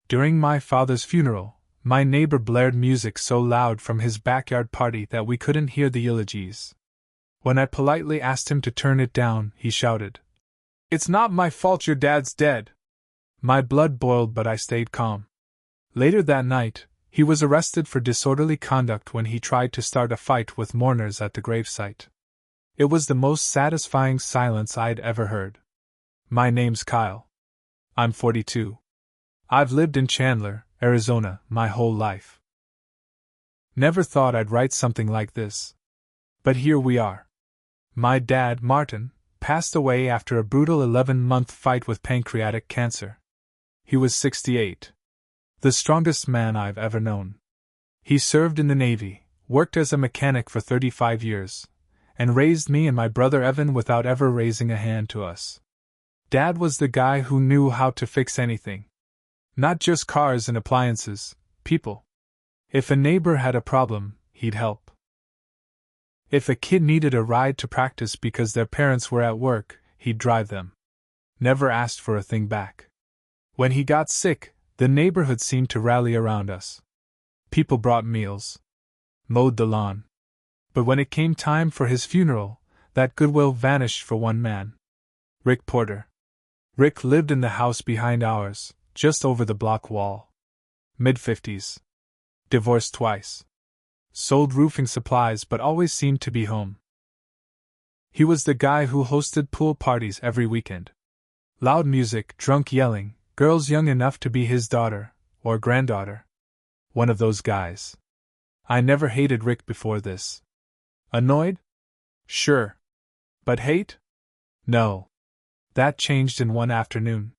During my father's funeral, my neighbor blared music so loud from his backyard party that we couldn't hear the eulogies. When I politely asked him to turn it down, he shouted, "It's not my fault your dad's dead." My blood boiled, but I stayed calm. Later that night, he was arrested for disorderly conduct when he tried to start a fight with mourners at the gravesite. It was the most satisfying silence I'd ever heard. My name's Kyle. I'm 42. I've lived in Chandler, Arizona, my whole life. Never thought I'd write something like this. But here we are. My dad, Martin, passed away after a brutal 11-month fight with pancreatic cancer. He was 68. The strongest man I've ever known. He served in the Navy, worked as a mechanic for 35 years, and raised me and my brother Evan without ever raising a hand to us. Dad was the guy who knew how to fix anything. Not just cars and appliances, people. If a neighbor had a problem, he'd help. If a kid needed a ride to practice because their parents were at work, he'd drive them. Never asked for a thing back. When he got sick, the neighborhood seemed to rally around us. People brought meals, mowed the lawn. But when it came time for his funeral, that goodwill vanished for one man. Rick Porter. Rick lived in the house behind ours, just over the block wall. Mid-50s. Divorced twice. Sold roofing supplies but always seemed to be home. He was the guy who hosted pool parties every weekend. Loud music, drunk yelling, girls young enough to be his daughter, or granddaughter. One of those guys. I never hated Rick before this. Annoyed? Sure. But hate? No. That changed in one afternoon.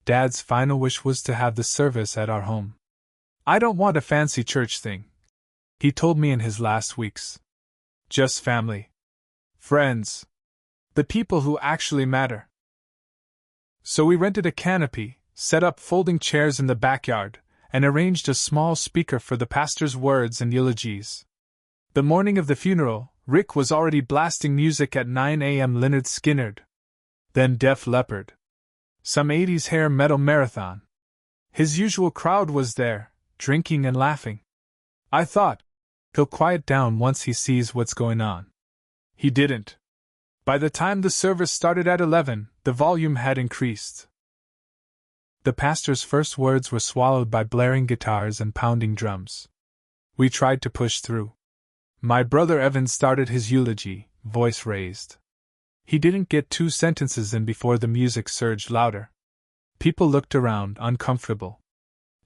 Dad's final wish was to have the service at our home. "I don't want a fancy church thing," he told me in his last weeks. "Just family. Friends. The people who actually matter." So we rented a canopy, set up folding chairs in the backyard, and arranged a small speaker for the pastor's words and eulogies. The morning of the funeral, Rick was already blasting music at 9 a.m. Lynyrd Skynyrd. Then Def Leppard. Some 80s hair metal marathon. His usual crowd was there, drinking and laughing. I thought, he'll quiet down once he sees what's going on. He didn't. By the time the service started at 11, the volume had increased. The pastor's first words were swallowed by blaring guitars and pounding drums. We tried to push through. My brother Evan started his eulogy, voice raised. He didn't get 2 sentences in before the music surged louder. People looked around, uncomfortable.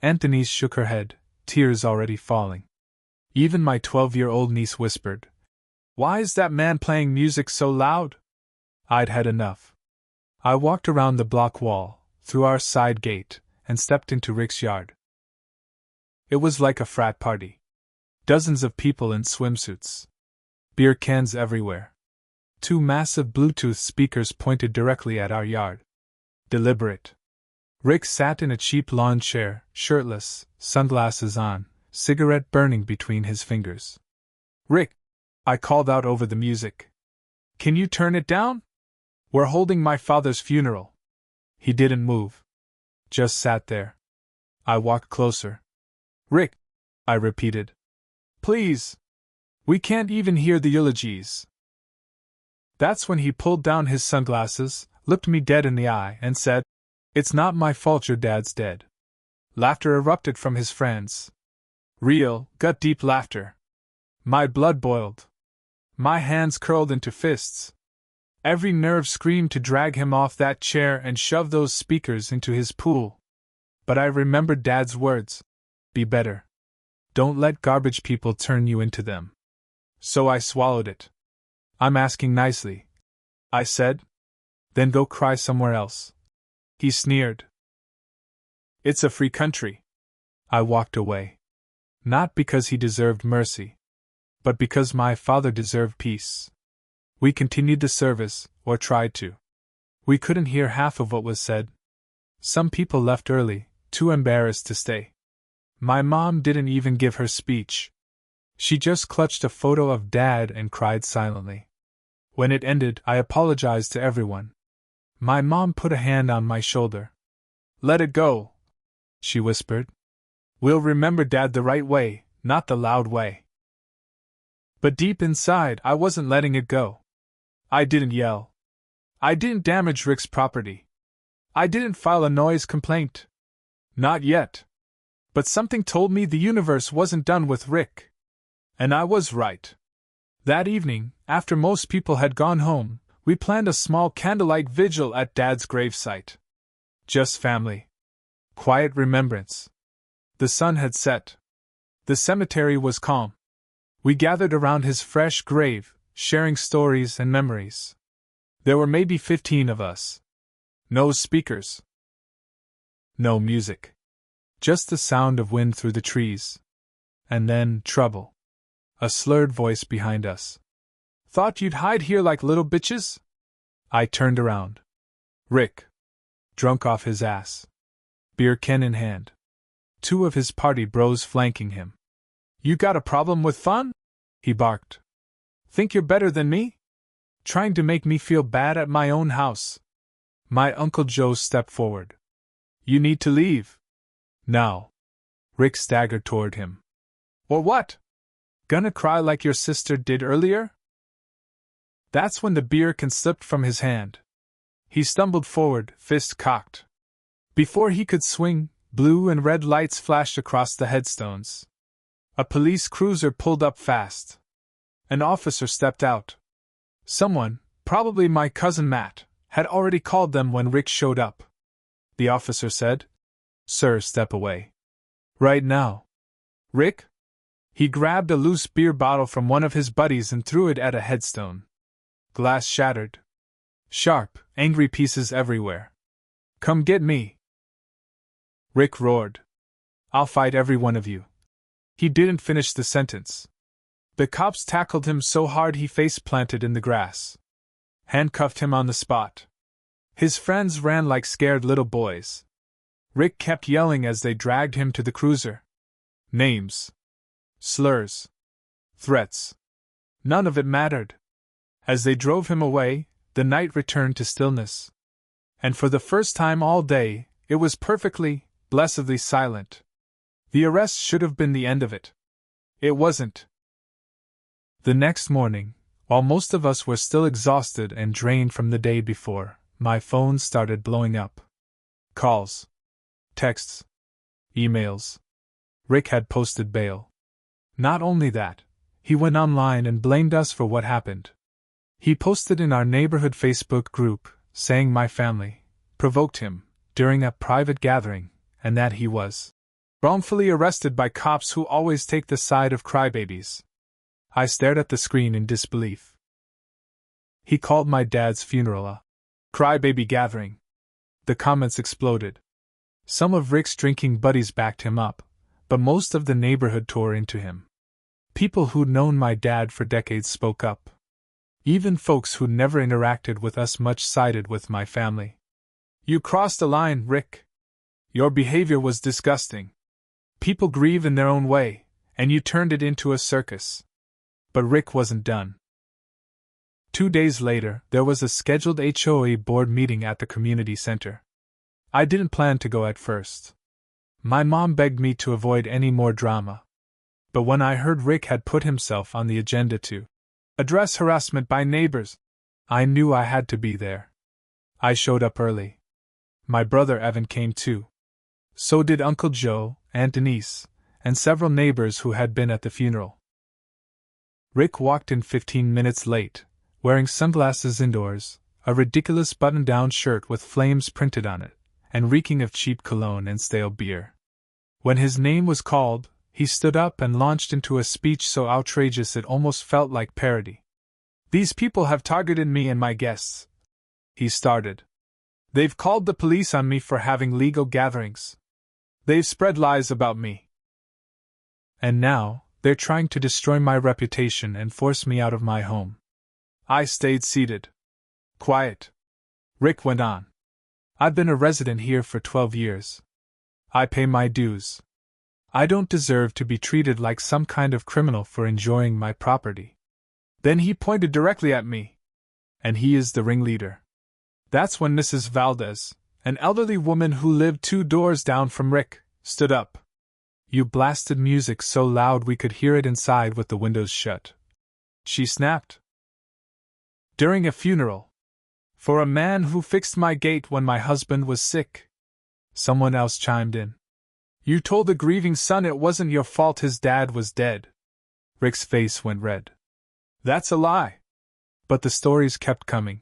Anthony's shook her head, tears already falling. Even my 12-year-old niece whispered, "Why is that man playing music so loud?" I'd had enough. I walked around the block wall, through our side gate, and stepped into Rick's yard. It was like a frat party. Dozens of people in swimsuits. Beer cans everywhere. 2 massive Bluetooth speakers pointed directly at our yard. Deliberate. Rick sat in a cheap lawn chair, shirtless, sunglasses on, cigarette burning between his fingers. "Rick," I called out over the music. "Can you turn it down? We're holding my father's funeral." He didn't move. Just sat there. I walked closer. "Rick," I repeated. "Please. We can't even hear the eulogies." That's when he pulled down his sunglasses, looked me dead in the eye, and said, "It's not my fault your dad's dead." Laughter erupted from his friends. Real, gut-deep laughter. My blood boiled. My hands curled into fists. Every nerve screamed to drag him off that chair and shove those speakers into his pool. But I remembered Dad's words. Be better. Don't let garbage people turn you into them. So I swallowed it. "I'm asking nicely," I said. "Then go cry somewhere else." He sneered. "It's a free country." I walked away. Not because he deserved mercy, but because my father deserved peace. We continued the service, or tried to. We couldn't hear half of what was said. Some people left early, too embarrassed to stay. My mom didn't even give her speech. She just clutched a photo of Dad and cried silently. When it ended, I apologized to everyone. My mom put a hand on my shoulder. "Let it go," she whispered. We'll remember Dad the right way, not the loud way. But deep inside, I wasn't letting it go. I didn't yell. I didn't damage Rick's property. I didn't file a noise complaint. Not yet. But something told me the universe wasn't done with Rick. And I was right. That evening, after most people had gone home, we planned a small candlelight vigil at Dad's gravesite. Just family. Quiet remembrance. The sun had set. The cemetery was calm. We gathered around his fresh grave, sharing stories and memories. There were maybe 15 of us. No speakers. No music. Just the sound of wind through the trees. And then, trouble. A slurred voice behind us. Thought you'd hide here like little bitches? I turned around. Rick. Drunk off his ass. Beer can in hand. 2 of his party bros flanking him. You got a problem with fun? He barked. Think you're better than me? Trying to make me feel bad at my own house. My Uncle Joe stepped forward. You need to leave. Now. Rick staggered toward him. Or what? Gonna cry like your sister did earlier? That's when the beer can slipped from his hand. He stumbled forward, fist cocked. Before he could swing, blue and red lights flashed across the headstones. A police cruiser pulled up fast. An officer stepped out. Someone, probably my cousin Matt, had already called them when Rick showed up. The officer said, Sir, step away. Right now. Rick? He grabbed a loose beer bottle from one of his buddies and threw it at a headstone. Glass shattered. Sharp, angry pieces everywhere. Come get me. Rick roared. I'll fight every one of you. He didn't finish the sentence. The cops tackled him so hard he face-planted in the grass. Handcuffed him on the spot. His friends ran like scared little boys. Rick kept yelling as they dragged him to the cruiser. Names. Slurs. Threats. None of it mattered. As they drove him away, the night returned to stillness. And for the first time all day, it was perfectly, blessedly silent. The arrest should have been the end of it. It wasn't. The next morning, while most of us were still exhausted and drained from the day before, my phone started blowing up. Calls. Texts. Emails. Rick had posted bail. Not only that, he went online and blamed us for what happened. He posted in our neighborhood Facebook group, saying my family provoked him during a private gathering, and that he was wrongfully arrested by cops who always take the side of crybabies. I stared at the screen in disbelief. He called my dad's funeral a crybaby gathering. The comments exploded. Some of Rick's drinking buddies backed him up, but most of the neighborhood tore into him. People who'd known my dad for decades spoke up. Even folks who'd never interacted with us much sided with my family. You crossed a line, Rick. Your behavior was disgusting. People grieve in their own way, and you turned it into a circus. But Rick wasn't done. 2 days later, there was a scheduled HOA board meeting at the community center. I didn't plan to go at first. My mom begged me to avoid any more drama. But when I heard Rick had put himself on the agenda to address harassment by neighbors, I knew I had to be there. I showed up early. My brother Evan came too. So did Uncle Joe, Aunt Denise, and several neighbors who had been at the funeral. Rick walked in 15 minutes late, wearing sunglasses indoors, a ridiculous button-down shirt with flames printed on it, and reeking of cheap cologne and stale beer. When his name was called, he stood up and launched into a speech so outrageous it almost felt like parody. These people have targeted me and my guests, he started. They've called the police on me for having legal gatherings. They've spread lies about me. And now, they're trying to destroy my reputation and force me out of my home. I stayed seated. Quiet. Rick went on. I've been a resident here for 12 years. I pay my dues. I don't deserve to be treated like some kind of criminal for enjoying my property. Then he pointed directly at me. And he is the ringleader. That's when Mrs. Valdez, an elderly woman who lived 2 doors down from Rick, stood up. You blasted music so loud we could hear it inside with the windows shut. She snapped. During a funeral. For a man who fixed my gate when my husband was sick. Someone else chimed in. You told the grieving son it wasn't your fault his dad was dead. Rick's face went red. That's a lie. But the stories kept coming.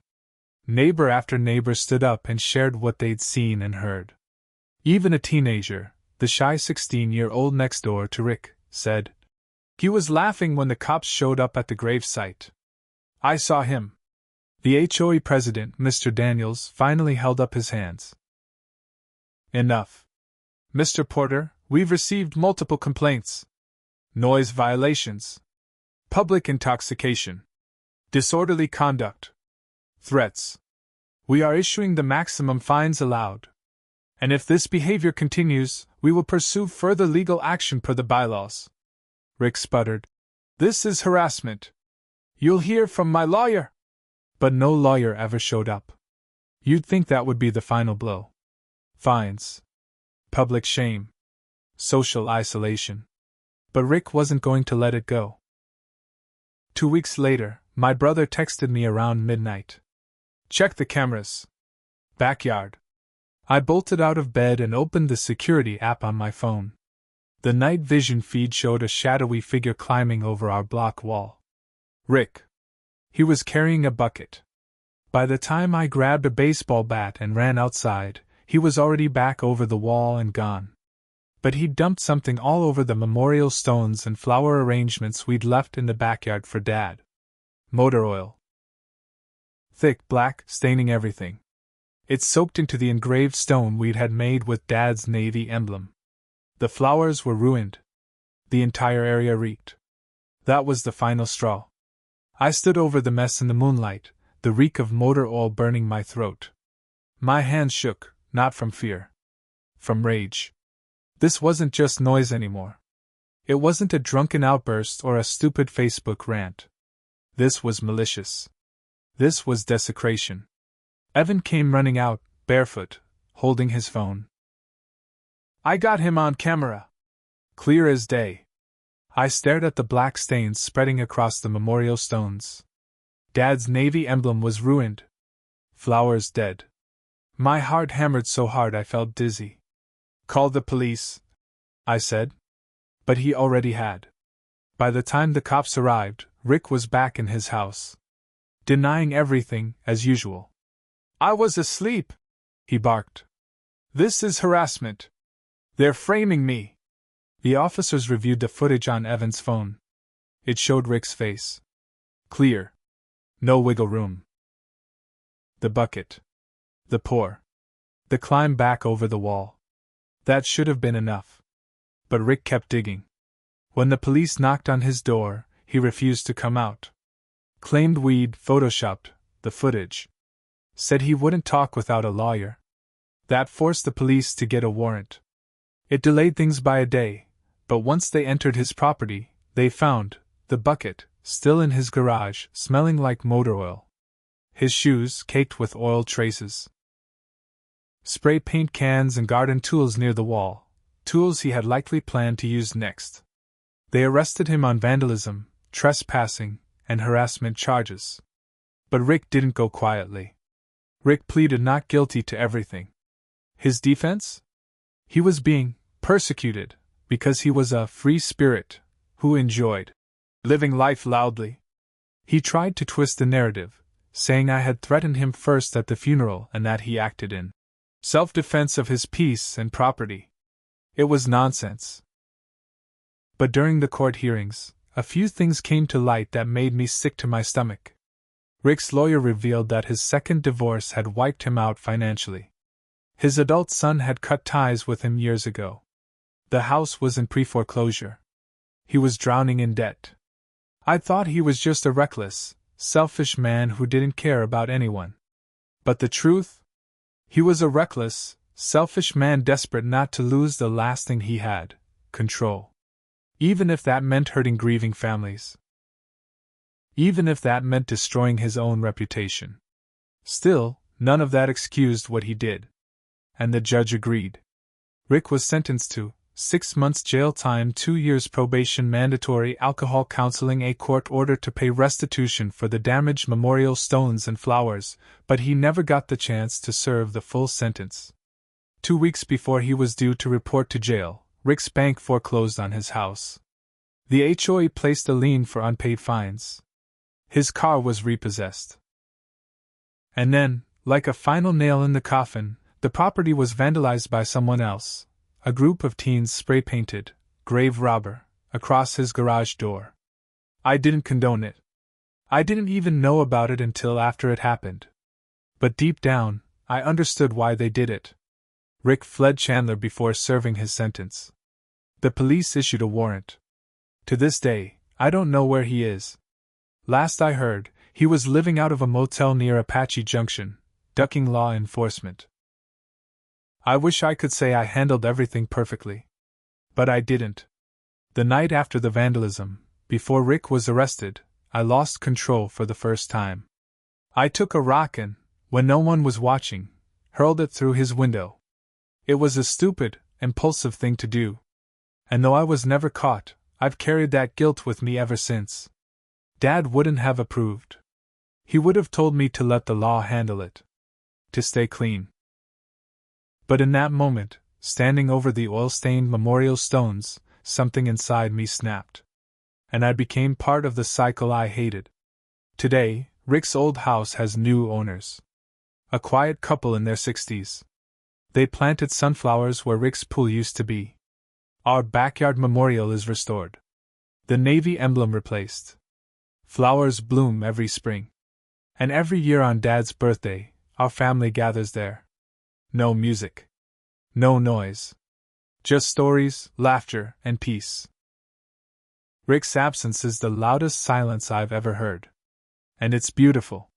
Neighbor after neighbor stood up and shared what they'd seen and heard. Even a teenager, the shy 16-year-old next door to Rick, said. He was laughing when the cops showed up at the gravesite. I saw him. The HOA president, Mr. Daniels, finally held up his hands. Enough. Mr. Porter, we've received multiple complaints. Noise violations. Public intoxication. Disorderly conduct. Threats. We are issuing the maximum fines allowed. And if this behavior continues, we will pursue further legal action per the bylaws. Rick sputtered. This is harassment. You'll hear from my lawyer. But no lawyer ever showed up. You'd think that would be the final blow. Fines. Public shame. Social isolation. But Rick wasn't going to let it go. 2 weeks later, my brother texted me around midnight. Check the cameras. Backyard. I bolted out of bed and opened the security app on my phone. The night vision feed showed a shadowy figure climbing over our block wall. Rick. He was carrying a bucket. By the time I grabbed a baseball bat and ran outside, he was already back over the wall and gone. But he'd dumped something all over the memorial stones and flower arrangements we'd left in the backyard for Dad. Motor oil. Thick black, staining everything. It soaked into the engraved stone we'd had made with Dad's Navy emblem. The flowers were ruined. The entire area reeked. That was the final straw. I stood over the mess in the moonlight, the reek of motor oil burning my throat. My hands shook, not from fear. From rage. This wasn't just noise anymore. It wasn't a drunken outburst or a stupid Facebook rant. This was malicious. This was desecration. Evan came running out, barefoot, holding his phone. I got him on camera. Clear as day. I stared at the black stains spreading across the memorial stones. Dad's Navy emblem was ruined. Flowers dead. My heart hammered so hard I felt dizzy. Call the police, I said. But he already had. By the time the cops arrived, Rick was back in his house. Denying everything, as usual. I was asleep, he barked. This is harassment. They're framing me. The officers reviewed the footage on Evan's phone. It showed Rick's face. Clear. No wiggle room. The bucket. The pour. The climb back over the wall. That should have been enough. But Rick kept digging. When the police knocked on his door, he refused to come out. Claimed we'd photoshopped the footage. Said he wouldn't talk without a lawyer. That forced the police to get a warrant. It delayed things by a day, but once they entered his property, they found the bucket still in his garage, smelling like motor oil. His shoes caked with oil traces. Spray paint cans and garden tools near the wall, tools he had likely planned to use next. They arrested him on vandalism, trespassing, and harassment charges. But Rick didn't go quietly. Rick pleaded not guilty to everything. His defense? He was being persecuted because he was a free spirit who enjoyed living life loudly. He tried to twist the narrative, saying I had threatened him first at the funeral and that he acted in self-defense of his peace and property. It was nonsense. But during the court hearings, a few things came to light that made me sick to my stomach. Rick's lawyer revealed that his second divorce had wiped him out financially. His adult son had cut ties with him years ago. The house was in pre-foreclosure. He was drowning in debt. I thought he was just a reckless, selfish man who didn't care about anyone. But the truth? He was a reckless, selfish man desperate not to lose the last thing he had, control. Even if that meant hurting grieving families. Even if that meant destroying his own reputation. Still, none of that excused what he did. And the judge agreed. Rick was sentenced to 6 months jail time, 2 years probation, mandatory alcohol counseling, a court order to pay restitution for the damaged memorial stones and flowers, but he never got the chance to serve the full sentence. 2 weeks before he was due to report to jail, Rick's bank foreclosed on his house. The HOA placed a lien for unpaid fines. His car was repossessed. And then, like a final nail in the coffin, the property was vandalized by someone else. A group of teens spray-painted "Grave Robber" across his garage door. I didn't condone it. I didn't even know about it until after it happened. But deep down, I understood why they did it. Rick fled Chandler before serving his sentence. The police issued a warrant. To this day, I don't know where he is. Last I heard, he was living out of a motel near Apache Junction, ducking law enforcement. I wish I could say I handled everything perfectly. But I didn't. The night after the vandalism, before Rick was arrested, I lost control for the first time. I took a rock and, when no one was watching, hurled it through his window. It was a stupid, impulsive thing to do. And though I was never caught, I've carried that guilt with me ever since. Dad wouldn't have approved. He would have told me to let the law handle it. To stay clean. But in that moment, standing over the oil-stained memorial stones, something inside me snapped. And I became part of the cycle I hated. Today, Rick's old house has new owners. A quiet couple in their 60s. They planted sunflowers where Rick's pool used to be. Our backyard memorial is restored. The Navy emblem replaced. Flowers bloom every spring. And every year on Dad's birthday, our family gathers there. No music. No noise. Just stories, laughter, and peace. Rick's absence is the loudest silence I've ever heard. And it's beautiful.